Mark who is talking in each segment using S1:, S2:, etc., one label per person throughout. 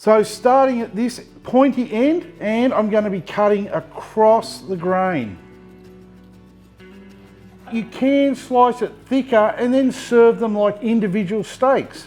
S1: So starting at this pointy end, and I'm going to be cutting across the grain. You can slice it thicker and then serve them like individual steaks.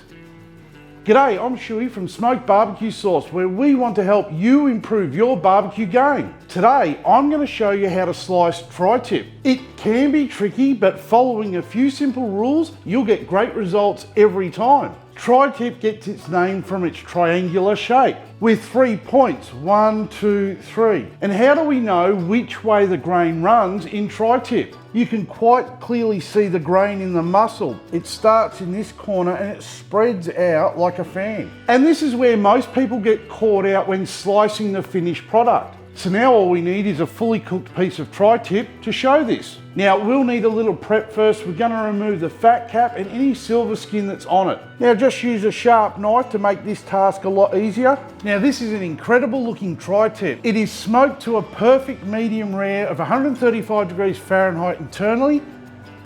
S1: G'day, I'm Schuey from Smoked Barbecue Sauce, where we want to help you improve your barbecue game. Today, I'm going to show you how to slice tri-tip. It can be tricky, but following a few simple rules, you'll get great results every time. Tri-tip gets its name from its triangular shape, with 3 points, 1, 2, 3. And how do we know which way the grain runs in tri-tip? You can quite clearly see the grain in the muscle. It starts in this corner and it spreads out like a fan. And this is where most people get caught out when slicing the finished product. So now all we need is a fully cooked piece of tri-tip to show this. Now we'll need a little prep first. We're going to remove the fat cap and any silver skin that's on it. Now just use a sharp knife to make this task a lot easier. Now this is an incredible looking tri-tip. It is smoked to a perfect medium rare of 135 degrees Fahrenheit internally,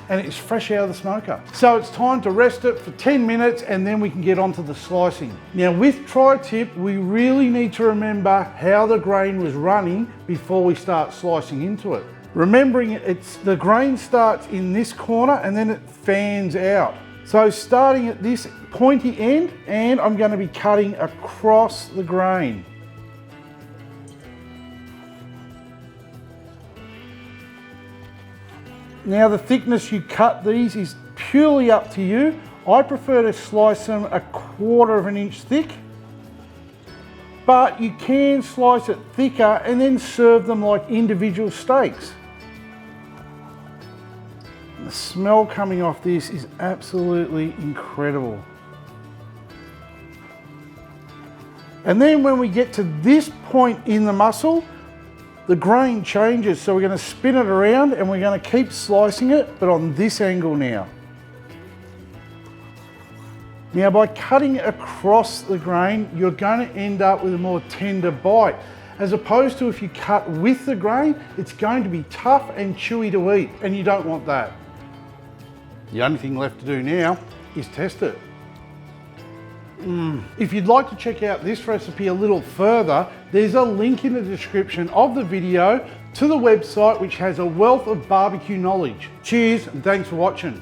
S1: and it's fresh out of the smoker. So it's time to rest it for 10 minutes and then we can get on to the slicing. Now with tri-tip, we really need to remember how the grain was running before we start slicing into it. Remembering the grain starts in this corner and then it fans out. So starting at this pointy end, and I'm going to be cutting across the grain. Now the thickness you cut these is purely up to you. I prefer to slice them 1/4 of an inch thick, but you can slice it thicker and then serve them like individual steaks. The smell coming off this is absolutely incredible. And then when we get to this point in the muscle, the grain changes, so we're going to spin it around and we're going to keep slicing it, but on this angle now. Now by cutting across the grain, you're going to end up with a more tender bite. As opposed to if you cut with the grain, it's going to be tough and chewy to eat, and you don't want that. The only thing left to do now is test it. If you'd like to check out this recipe a little further, there's a link in the description of the video to the website, which has a wealth of barbecue knowledge. Cheers and thanks for watching.